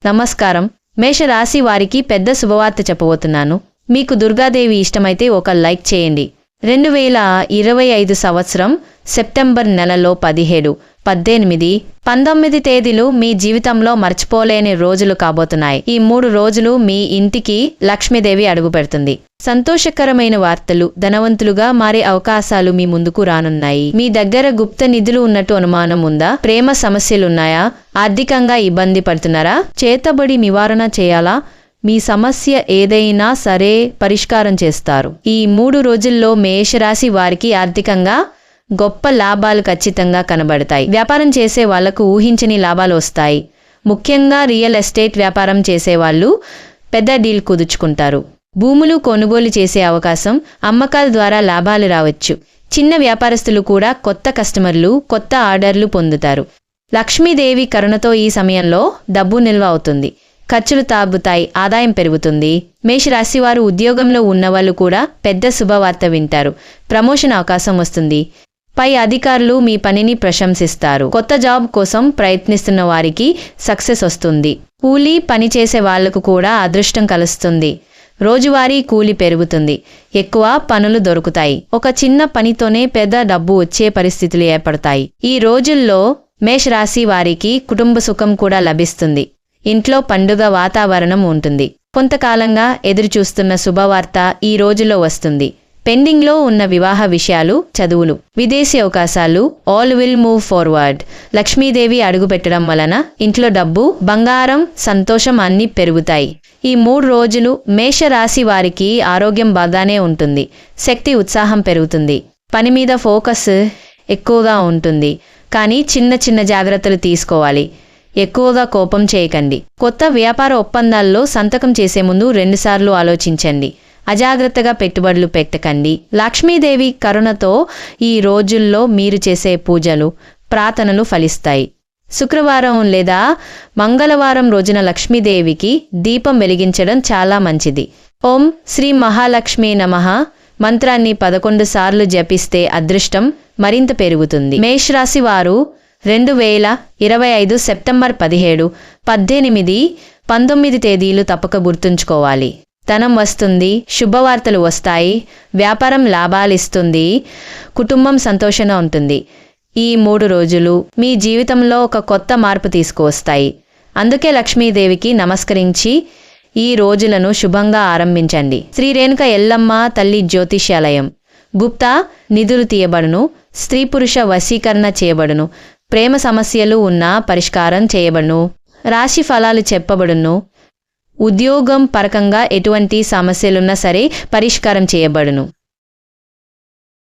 నమస్కారం. మేషరాశి వారికి పెద్ద శుభవార్త చెప్పబోతున్నాను. మీకు దుర్గాదేవి ఇష్టమైతే ఒక లైక్ చేయండి. 2025 సంవత్సరం సెప్టెంబర్ నెలలో 17, 18, 19 తేదీలు మీ జీవితంలో మర్చిపోలేని రోజులు కాబోతున్నాయి. ఈ 3 రోజులు మీ ఇంటికి లక్ష్మీదేవి అడుగుపెడుతుంది. సంతోషకరమైన వార్తలు, ధనవంతులుగా మారే అవకాశాలు మీ ముందుకు రానున్నాయి. మీ దగ్గర గుప్త నిధులు ఉన్నట్టు అనుమానం ఉందా? ప్రేమ సమస్యలున్నాయా? ఆర్థికంగా ఇబ్బంది పడుతున్నారా? చేతబడి నివారణ చేయాలా? మీ సమస్య ఏదైనా సరే పరిష్కారం చేస్తారు. ఈ 3 రోజుల్లో మేషరాశి వారికి ఆర్థికంగా గొప్ప లాభాలు ఖచ్చితంగా కనబడతాయి. వ్యాపారం చేసే వాళ్లకు ఊహించని లాభాలు వస్తాయి. ముఖ్యంగా రియల్ ఎస్టేట్ వ్యాపారం చేసేవాళ్ళు పెద్ద డీల్ కుదుర్చుకుంటారు. భూములు కొనుగోలు చేసే అవకాశం, అమ్మకాల ద్వారా లాభాలు రావచ్చు. చిన్న వ్యాపారస్తులు కూడా కొత్త కస్టమర్లు, కొత్త ఆర్డర్లు పొందుతారు. లక్ష్మీదేవి కరుణతో ఈ సమయంలో డబ్బు నిల్వ అవుతుంది. ఖర్చులు తాగుతాయి, ఆదాయం పెరుగుతుంది. మేషరాశివారు ఉద్యోగంలో ఉన్నవాళ్ళు కూడా పెద్ద శుభవార్త వింటారు. ప్రమోషన్ అవకాశం వస్తుంది. పై అధికారులు మీ పనిని ప్రశంసిస్తారు. కొత్త జాబ్ కోసం ప్రయత్నిస్తున్న వారికి సక్సెస్ వస్తుంది. కూలీ పని చేసే వాళ్లకు కూడా అదృష్టం కలుస్తుంది. రోజువారీ కూలి పెరుగుతుంది. ఎక్కువ పనులు దొరుకుతాయి. ఒక చిన్న పనితోనే పెద్ద డబ్బు వచ్చే పరిస్థితులు ఏర్పడతాయి. ఈ రోజుల్లో మేషరాశి వారికి కుటుంబ సుఖం కూడా లభిస్తుంది. ఇంట్లో పండుగ వాతావరణం ఉంటుంది. కొంతకాలంగా ఎదురుచూస్తున్న శుభవార్త ఈ రోజులో వస్తుంది. పెండింగ్లో ఉన్న వివాహ విషయాలు, చదువులు, విదేశీ అవకాశాలు all will move forward. Lakshmidevi అడుగుపెట్టడం వలన ఇంట్లో డబ్బు, బంగారం, సంతోషం అన్నీ పెరుగుతాయి. ఈ 3 రోజులు మేషరాశి వారికి ఆరోగ్యం బాగానే ఉంటుంది. శక్తి, ఉత్సాహం పెరుగుతుంది. పని మీద ఫోకస్ ఎక్కువగా ఉంటుంది. కానీ చిన్న చిన్న జాగ్రత్తలు తీసుకోవాలి. ఎక్కువగా కోపం చేయకండి. కొత్త వ్యాపార ఒప్పందాల్లో సంతకం చేసే ముందు 2 సార్లు ఆలోచించండి. అజాగ్రత్తగా పెట్టుబడులు పెట్టకండి. లక్ష్మీదేవి కరుణతో ఈ రోజుల్లో మీరు చేసే పూజలు, ప్రార్థనలు ఫలిస్తాయి. శుక్రవారం లేదా మంగళవారం రోజున లక్ష్మీదేవికి దీపం వెలిగించడం చాలా మంచిది. ఓం శ్రీ మహాలక్ష్మీ నమః మంత్రాన్ని 11 సార్లు జపిస్తే అదృష్టం మరింత పెరుగుతుంది. మేషరాశి వారు 2025 సెప్టెంబర్ 17, 18, 19 తేదీలు తప్పక గుర్తుంచుకోవాలి. ధనం వస్తుంది, శుభవార్తలు వస్తాయి, వ్యాపారం లాభాలిస్తుంది, కుటుంబం సంతోషంగా ఉంటుంది. ఈ 3 రోజులు మీ జీవితంలో ఒక కొత్త మార్పు తీసుకువస్తాయి. అందుకే లక్ష్మీదేవికి నమస్కరించి ఈ రోజులను శుభంగా ఆరంభించండి. శ్రీ రేణుక ఎల్లమ్మ తల్లి జ్యోతిష్యాలయం. గుప్త నిధులు తీయబడును. స్త్రీ పురుష వశీకరణ చేయబడును. ప్రేమ సమస్యలు ఉన్నా పరిష్కారం చేయబడును. రాశి ఫలాలు చెప్పబడును. ఉద్యోగం పరకంగా ఎటువంటి సమస్యలున్నా సరే పరిష్కారం చేయబడును.